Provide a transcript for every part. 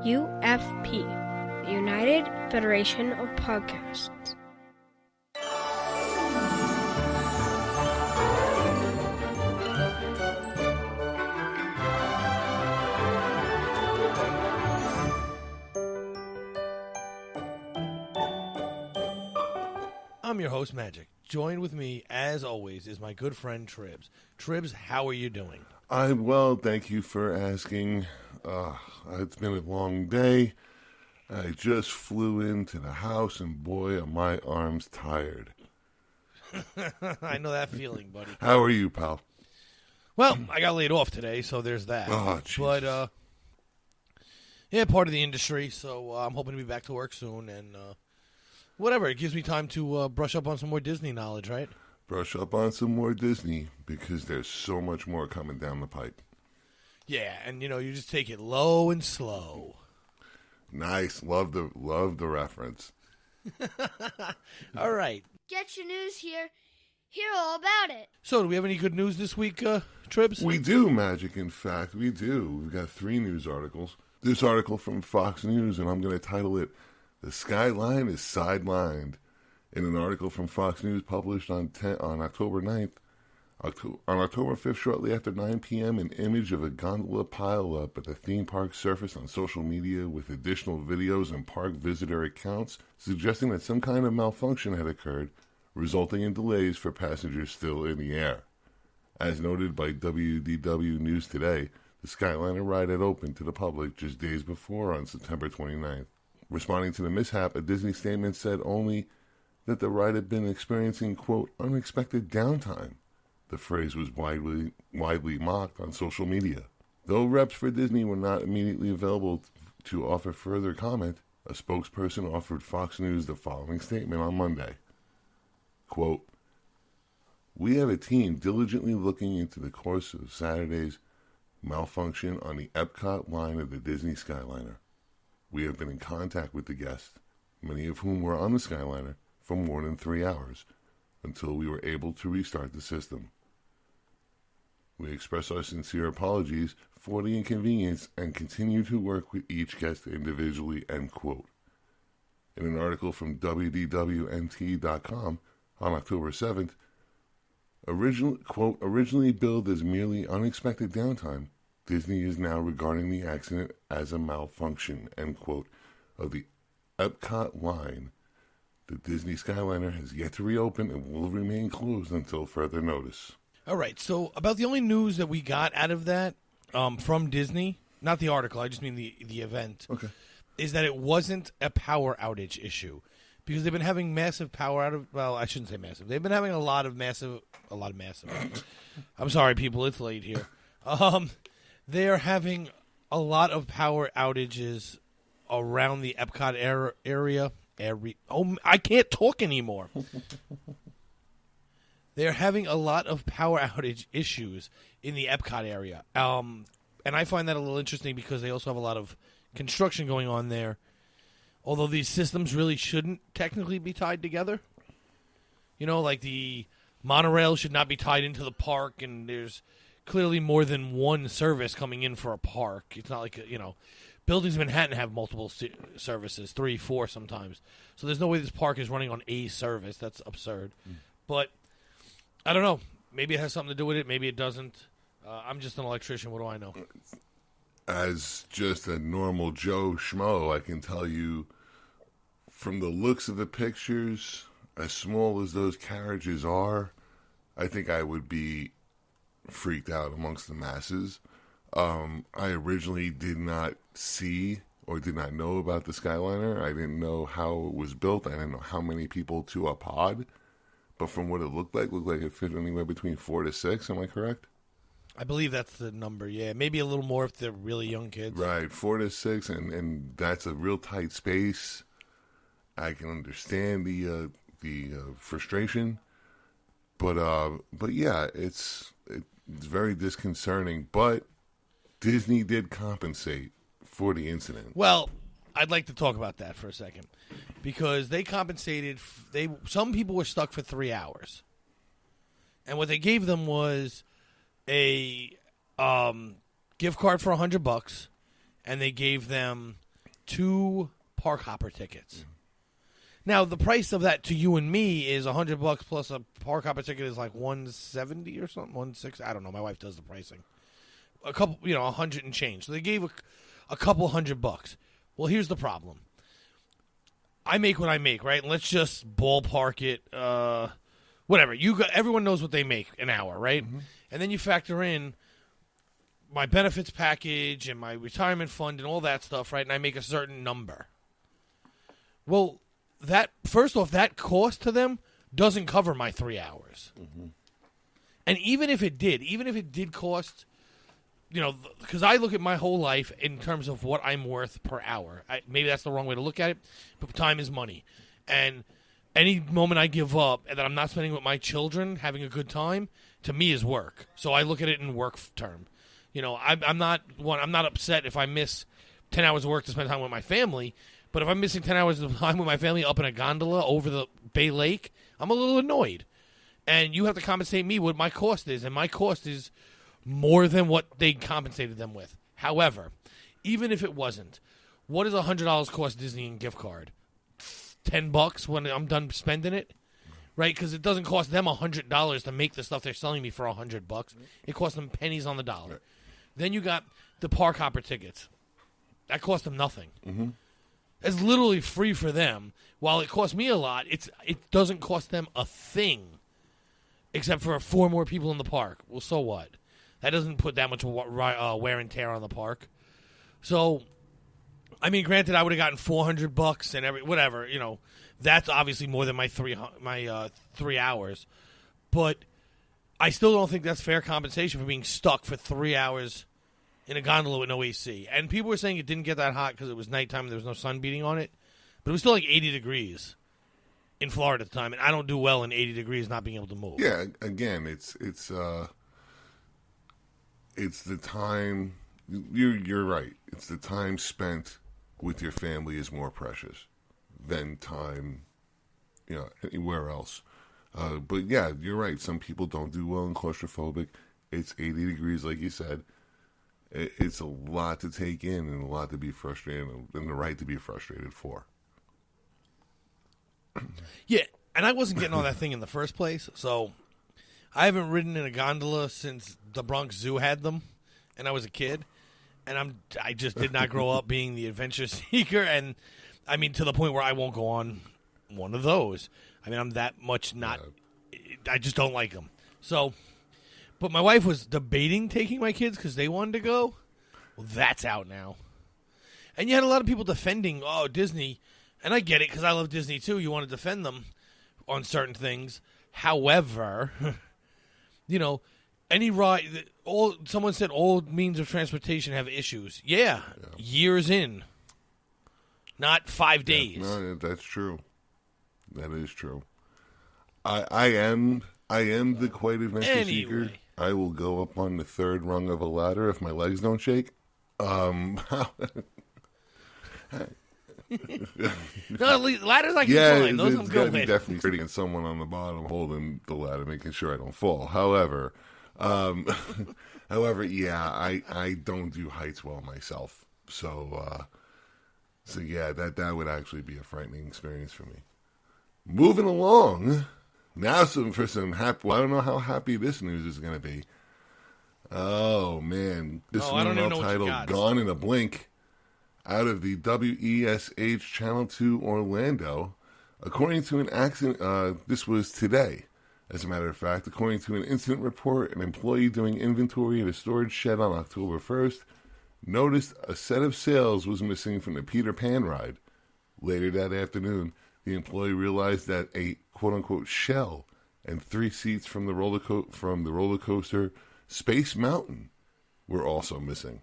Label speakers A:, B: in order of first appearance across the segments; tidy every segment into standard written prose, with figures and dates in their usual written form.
A: UFP, the United Federation of Podcasts.
B: I'm your host, Magic. Joined with me, as always, is my good friend, Tribz. Tribz, how are you doing?
C: I'm well, thank you for asking. It's been a long day. I just flew into the house, and boy, are my arms tired.
B: I know that feeling, buddy.
C: How are you, pal?
B: Well, I got laid off today, so there's that.
C: Oh, Jesus.
B: But, yeah, part of the industry, so I'm hoping to be back to work soon, and whatever. It gives me time to brush up on some more Disney knowledge, right?
C: Brush up on some more Disney, because there's so much more coming down the pipe.
B: Yeah, and, you just take it low and slow.
C: Nice. Love the reference.
B: All right.
D: Get your news here. Hear all about it.
B: So, do we have any good news this week, Tribz?
C: We do, Magic. In fact, we do. We've got 3 news articles. This article from Fox News, and I'm going to title it, "The Skyline is Sidelined." In an article from Fox News published on October 9th, on October 5th, shortly after 9 p.m., an image of a gondola pile-up at the theme park surfaced on social media with additional videos and park visitor accounts suggesting that some kind of malfunction had occurred, resulting in delays for passengers still in the air. As noted by WDW News Today, the Skyliner ride had opened to the public just days before on September 29th. Responding to the mishap, a Disney statement said only that the ride had been experiencing, quote, unexpected downtime. The phrase was widely mocked on social media. Though reps for Disney were not immediately available to offer further comment, a spokesperson offered Fox News the following statement on Monday. Quote, "We have a team diligently looking into the course of Saturday's malfunction on the Epcot line of the Disney Skyliner. We have been in contact with the guests, many of whom were on the Skyliner, for more than 3 hours, until we were able to restart the system. We express our sincere apologies for the inconvenience and continue to work with each guest individually," end quote. In an article from WDWNT.com on October 7th, originally billed as merely unexpected downtime, Disney is now regarding the accident as a malfunction, end quote, of the Epcot line. The Disney Skyliner has yet to reopen and will remain closed until further notice.
B: All right, so about the only news that we got out of that from Disney, not the article, I just mean the event,
C: Okay.
B: is that it wasn't a power outage issue. Because they've been having massive power out of, well, I shouldn't say massive. They've been having a lot of massive. I'm sorry, people, it's late here. They're having a lot of power outages around the Epcot area. Oh, I can't talk anymore. They're having a lot of power outage issues in the Epcot area. And I find that a little interesting because they also have a lot of construction going on there. Although these systems really shouldn't technically be tied together. Like the monorail should not be tied into the park, and there's clearly more than one service coming in for a park. It's not like, buildings in Manhattan have multiple services, 3, 4 sometimes. So there's no way this park is running on a service. That's absurd. But I don't know. Maybe it has something to do with it. Maybe it doesn't. I'm just an electrician. What do I know?
C: As just a normal Joe Schmo, I can tell you from the looks of the pictures, as small as those carriages are, I think I would be freaked out amongst the masses. I originally did not see or did not know about the Skyliner. I didn't know how it was built. I didn't know how many people to a pod. But from what it looked like it fit anywhere between 4 to 6. Am I correct?
B: I believe that's the number, yeah. Maybe a little more if they're really young kids.
C: Right, 4 to 6, and that's a real tight space. I can understand the frustration, but yeah, it's very disconcerting. But Disney did compensate for the incident.
B: Well, I'd like to talk about that for a second because they compensated. Some people were stuck for 3 hours, and what they gave them was a gift card for $100, and they gave them 2 park hopper tickets. Now, the price of that to you and me is $100 plus a park hopper ticket is like $170 or something, $160. I don't know. My wife does the pricing. A couple, $100 and change. So they gave a couple $100. Well, here's the problem. I make what I make, right? Let's just ballpark it. Whatever. Everyone knows what they make an hour, right? Mm-hmm. And then you factor in my benefits package and my retirement fund and all that stuff, right? And I make a certain number. Well, first off, that cost to them doesn't cover my 3 hours. Mm-hmm. And even if it did cost, because I look at my whole life in terms of what I'm worth per hour. Maybe that's the wrong way to look at it, but time is money. And any moment I give up and that I'm not spending with my children having a good time, to me is work. So I look at it in work term. I'm not upset if I miss 10 hours of work to spend time with my family. But if I'm missing 10 hours of time with my family up in a gondola over the Bay Lake, I'm a little annoyed. And you have to compensate me what my cost is. And my cost is more than what they compensated them with. However, even if it wasn't, what does $100 cost Disney in gift card? $10 when I'm done spending it? Right? Because it doesn't cost them $100 to make the stuff they're selling me for $100. It costs them pennies on the dollar. Then you got the park hopper tickets. That cost them nothing. Mm-hmm. It's literally free for them. While it costs me a lot, it doesn't cost them a thing, except for 4 more people in the park. Well, so what? That doesn't put that much wear and tear on the park. So, I mean, granted, I would have gotten $400 and whatever. That's obviously more than my 3 hours. But I still don't think that's fair compensation for being stuck for 3 hours in a gondola with no AC. And people were saying it didn't get that hot because it was nighttime and there was no sun beating on it. But it was still like 80 degrees in Florida at the time. And I don't do well in 80 degrees not being able to move.
C: Yeah, again, it's the time. You're right. It's the time spent with your family is more precious than time, anywhere else. But yeah, you're right. Some people don't do well in claustrophobic. It's 80 degrees, like you said. It's a lot to take in and a lot to be frustrated and the right to be frustrated for.
B: Yeah, and I wasn't getting on that thing in the first place, so I haven't ridden in a gondola since the Bronx Zoo had them, and I was a kid, and I just did not grow up being the adventure seeker, and I mean to the point where I won't go on one of those. I mean, I'm that much not. I just don't like them. So. But my wife was debating taking my kids because they wanted to go. Well, that's out now. And you had a lot of people defending, Disney. And I get it because I love Disney too. You want to defend them on certain things. However, any ride, someone said all means of transportation have issues. Yeah. Years in. Not 5 days.
C: No, that's true. That is true. I am the quite adventure seeker. I will go up on the 3rd rung of a ladder if my legs don't shake.
B: No, ladders I can climb. Those I'm good with.
C: Definitely sitting someone on the bottom holding the ladder, making sure I don't fall. However, yeah, I don't do heights well myself. So yeah, that would actually be a frightening experience for me. Moving along. Now for some happy. Well, I don't know how happy this news is going to be. Oh, man. This one titled Gone in a Blink out of the WESH Channel 2 Orlando. According to an accident, this was today, as a matter of fact. According to an incident report, an employee doing inventory at a storage shed on October 1st noticed a set of sails was missing from the Peter Pan ride. Later that afternoon, the employee realized that a quote-unquote shell and 3 seats from the roller coaster Space Mountain were also missing.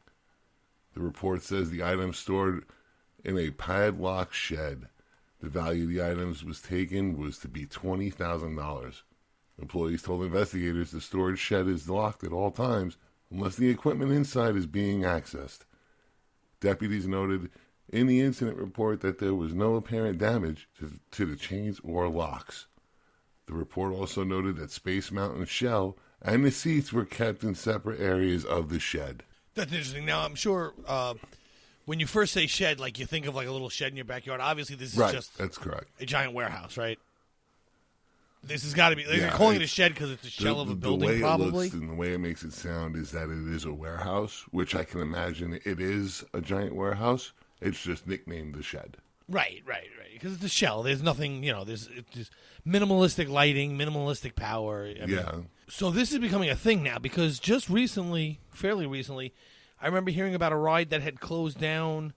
C: The report says the items stored in a padlocked shed. The value of the items was to be $20,000. Employees told investigators the storage shed is locked at all times unless the equipment inside is being accessed. Deputies noted in the incident report that there was no apparent damage to the chains or locks. The report also noted that Space Mountain shell and the seats were kept in separate areas of the shed.
B: That's interesting. Now, I'm sure when you first say shed, like you think of like a little shed in your backyard. Obviously, this is
C: Right,
B: just
C: that's correct.
B: a giant warehouse, right? This has got to be. They're calling it a shed because it's a shell of a building,
C: the way
B: probably.
C: It looks and the way it makes it sound is that it is a warehouse, which I can imagine it is a giant warehouse. It's just nicknamed the shed.
B: Right. Because it's a shell. There's nothing, there's just minimalistic lighting, minimalistic power. I mean, so this is becoming a thing now because just recently, fairly recently, I remember hearing about a ride that had closed down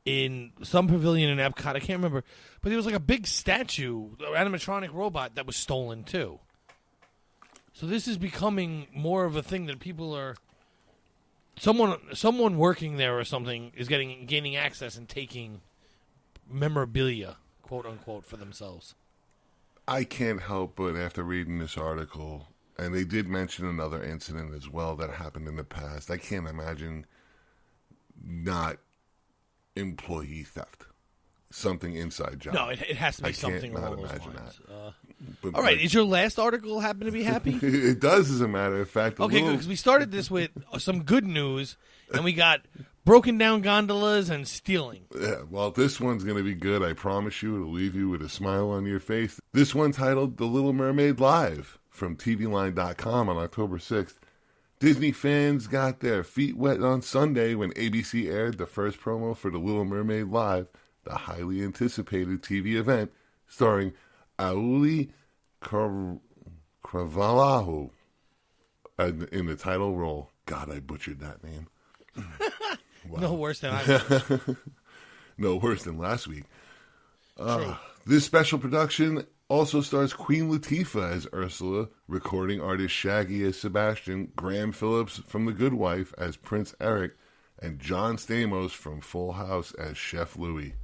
B: in some pavilion in Epcot. I can't remember. But there was like a big statue, an animatronic robot that was stolen too. So this is becoming more of a thing that people are... Someone working there or something is gaining access and taking memorabilia, quote unquote, for themselves.
C: I can't help but after reading this article, and they did mention another incident as well that happened in the past. I can't imagine not employee theft. Something inside job.
B: No, it has to be something
C: I can't
B: along
C: not
B: those
C: imagine
B: lines.
C: that.
B: All right, is your last article happen to be happy?
C: It does, as a matter of fact.
B: Okay, good, because we started this with some good news, and we got broken down gondolas and stealing.
C: Yeah, well, this one's going to be good. I promise you. It'll leave you with a smile on your face. This one titled The Little Mermaid Live from TVLine.com on October 6th. Disney fans got their feet wet on Sunday when ABC aired the first promo for The Little Mermaid Live, the highly anticipated TV event starring Auli Cravalho in the title role. God, I butchered that name.
B: Wow. No worse than I
C: No worse than last week. This special production also stars Queen Latifah as Ursula, recording artist Shaggy as Sebastian, Graham Phillips from The Good Wife as Prince Eric, and John Stamos from Full House as Chef Louis.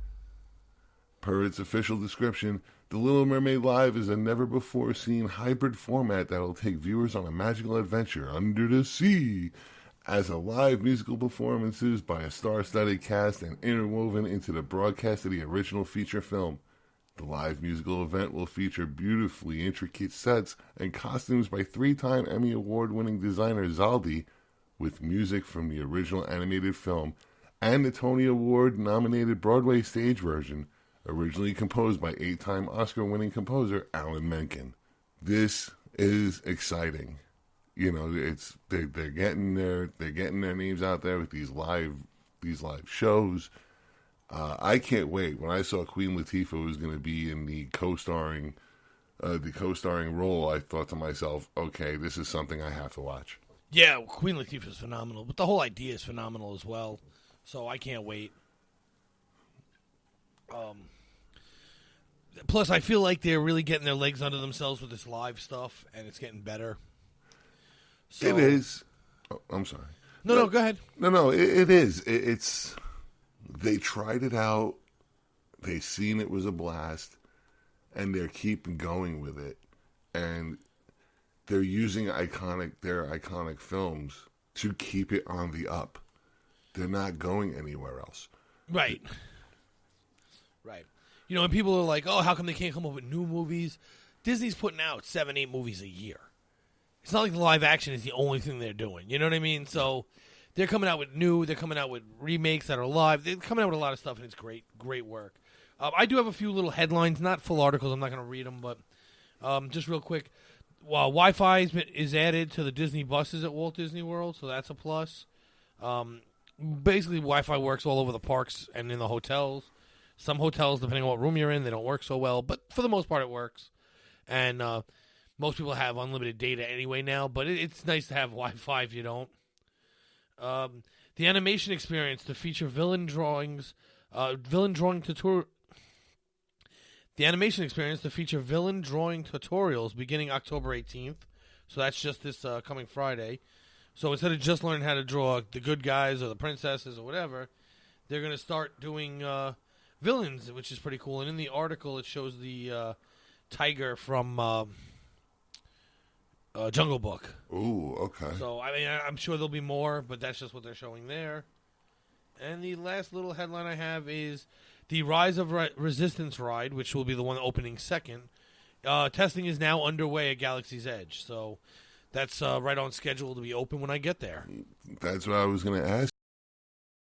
C: Per its official description, The Little Mermaid Live is a never-before-seen hybrid format that will take viewers on a magical adventure under the sea as a live musical performances by a star-studded cast and interwoven into the broadcast of the original feature film. The live musical event will feature beautifully intricate sets and costumes by three-time Emmy Award-winning designer Zaldi, with music from the original animated film and the Tony Award-nominated Broadway stage version, originally composed by eight-time Oscar-winning composer Alan Menken. This is exciting. They're getting their names out there with these live shows. I can't wait. When I saw Queen Latifah was going to be in the co-starring role, I thought to myself, okay, this is something I have to watch.
B: Yeah, Queen Latifah is phenomenal, but the whole idea is phenomenal as well. So I can't wait. Plus, I feel like they're really getting their legs under themselves with this live stuff, and it's getting better. So,
C: it is. Oh, I'm sorry.
B: No, go ahead.
C: No, it is. It's. They tried it out. They seen it was a blast, and they're keeping going with it. And they're using their iconic films to keep it on the up. They're not going anywhere else.
B: Right. And people are like, oh, how come they can't come up with new movies? Disney's putting out 7-8 movies a year. It's not like the live action is the only thing they're doing. You know what I mean? So they're coming out with they're coming out with remakes that are live. They're coming out with a lot of stuff, and it's great work. I do have a few little headlines, not full articles. I'm not going to read them, but just real quick. Wi-Fi is added to the Disney buses at Walt Disney World, so that's a plus. Basically, Wi-Fi works all over the parks and in the hotels. Some hotels, depending on what room you're in, they don't work so well, but for the most part, it works. And most people have unlimited data anyway now, but it's nice to have Wi-Fi if you don't. The animation experience to feature villain drawing tutorials beginning October 18th. So that's just this coming Friday. So instead of just learning how to draw the good guys or the princesses or whatever, they're going to start doing villains, which is pretty cool. And in the article, it shows the tiger from Jungle Book.
C: Ooh, okay.
B: So, I'm sure there'll be more, but that's just what they're showing there. And the last little headline I have is the Rise of Resistance ride, which will be the one opening second. Testing is now underway at Galaxy's Edge. So that's right on schedule to be open when I get there.
C: That's what I was going to ask